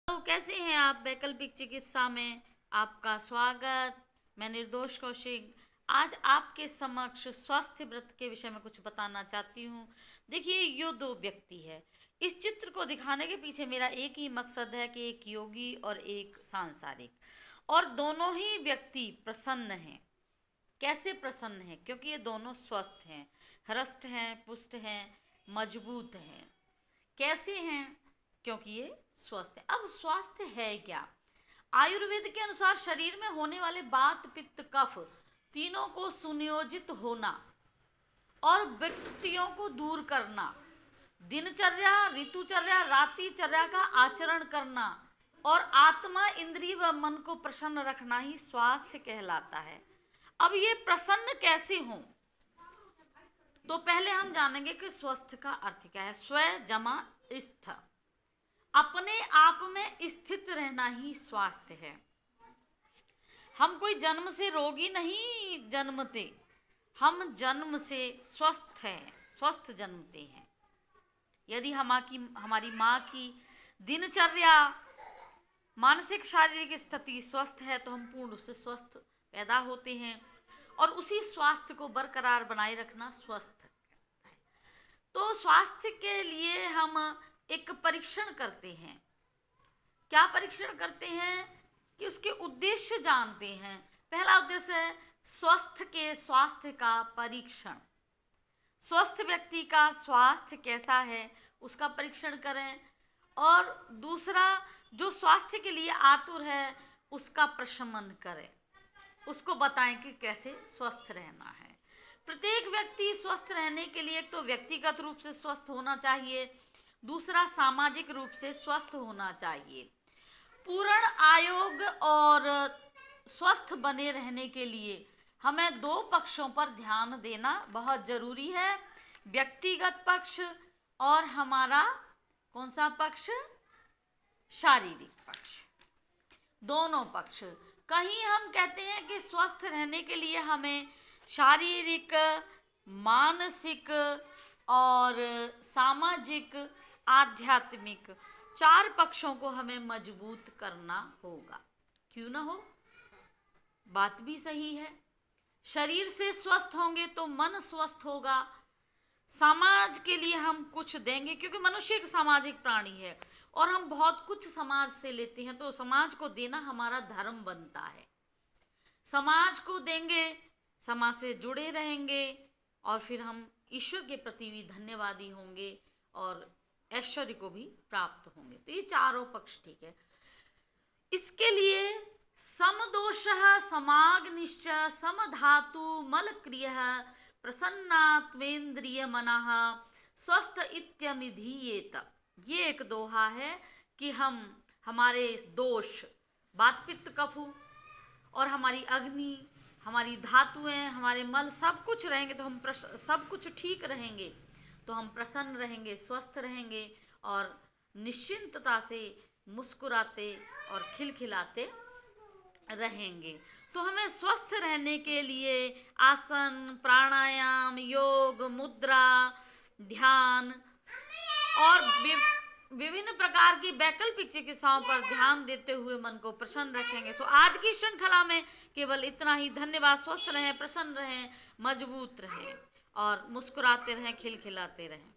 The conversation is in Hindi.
तो कैसे हैं आप? वैकल्पिक चिकित्सा में आपका स्वागत। मैं निर्दोष कौशिक आज आपके समक्ष स्वास्थ्य व्रत के विषय में कुछ बताना चाहती हूँ। देखिए, ये दो व्यक्ति है। इस चित्र को दिखाने के पीछे मेरा एक ही मकसद है कि एक योगी और एक सांसारिक, और दोनों ही व्यक्ति प्रसन्न हैं। कैसे प्रसन्न हैं? क्योंकि ये दोनों स्वस्थ हैं, हृष्ट हैं, पुष्ट हैं, मजबूत हैं। कैसे हैं? क्योंकि ये स्वस्थ है। अब स्वास्थ्य है क्या? आयुर्वेद के अनुसार शरीर में होने वाले वात पित्त कफ तीनों को सुनियोजित होना और विकृतियों को दूर करना, दिनचर्या, ऋतुचर्या, रात्रिचर्या का आचरण करना और आत्मा, इंद्रिय व मन को प्रसन्न रखना ही स्वास्थ्य कहलाता है। अब ये प्रसन्न कैसे हों? तो पहले हम जानेंगे कि स्वस्थ का अर्थ क्या है। स्व जमा स्थ, अपने आप में स्थित रहना ही स्वास्थ्य है। हम कोई जन्म से रोगी नहीं जन्मते, हम जन्म से स्वस्थ हैं, स्वस्थ जन्मते हैं। यदि हमारी माँ की दिनचर्या, मानसिक शारीरिक स्थिति स्वस्थ है तो हम पूर्ण रूप से स्वस्थ पैदा होते हैं, और उसी स्वास्थ्य को बरकरार बनाए रखना स्वस्थ है। तो स्वास्थ्य के लिए हम एक परीक्षण करते हैं। क्या परीक्षण करते हैं? कि उसके उद्देश्य जानते हैं। पहला उद्देश्य है स्वास्थ्य का परीक्षण। स्वस्थ व्यक्ति का स्वास्थ्य कैसा है उसका परीक्षण करें, और दूसरा जो स्वास्थ्य के लिए आतुर है उसका प्रशमन करें, उसको बताएं कि कैसे स्वस्थ रहना है। प्रत्येक व्यक्ति स्वस्थ रहने के लिए एक तो व्यक्तिगत रूप से स्वस्थ होना चाहिए, दूसरा सामाजिक रूप से स्वस्थ होना चाहिए। पूर्ण आयोग और स्वस्थ बने रहने के लिए हमें दो पक्षों पर ध्यान देना बहुत जरूरी है। व्यक्तिगत पक्ष और हमारा कौन सा पक्ष? शारीरिक पक्ष। दोनों पक्ष। कहीं हम कहते हैं कि स्वस्थ रहने के लिए हमें शारीरिक, मानसिक और सामाजिक, आध्यात्मिक चार पक्षों को हमें मजबूत करना होगा। क्यों ना हो? बात भी सही है। शरीर से स्वस्थ होंगे तो मन स्वस्थ होगा। समाज के लिए हम कुछ देंगे, क्योंकि मनुष्य एक सामाजिक प्राणी है और हम बहुत कुछ समाज से लेते हैं, तो समाज को देना हमारा धर्म बनता है। समाज को देंगे, समाज से जुड़े रहेंगे, और फिर हम ईश्वर के प्रति भी धन्यवादी होंगे और ऐश्वर्य को भी प्राप्त होंगे। तो ये चारों पक्ष ठीक है। इसके लिए समदोषः समाग्निश्च समधातु मलक्रियः प्रसन्नात्मेन्द्रिय मनः स्वस्थ इत्यमिधीयेत। ये एक दोहा है कि हम हमारे दोष, वात पित्त कफ और हमारी अग्नि, हमारी धातुएं, हमारे मल सब कुछ रहेंगे तो हम सब कुछ ठीक रहेंगे, तो हम प्रसन्न रहेंगे, स्वस्थ रहेंगे और निश्चिंतता से मुस्कुराते और खिलखिलाते रहेंगे। तो हमें स्वस्थ रहने के लिए आसन, प्राणायाम, योग, मुद्रा, ध्यान और विभिन्न प्रकार की वैकल्पिक चिकित्साओं पर ध्यान देते हुए मन को प्रसन्न रखेंगे। सो आज की श्रृंखला में केवल इतना ही। धन्यवाद। स्वस्थ रहें, प्रसन्न रहें, मजबूत रहें और मुस्कुराते रहें, खिलखिलाते रहें।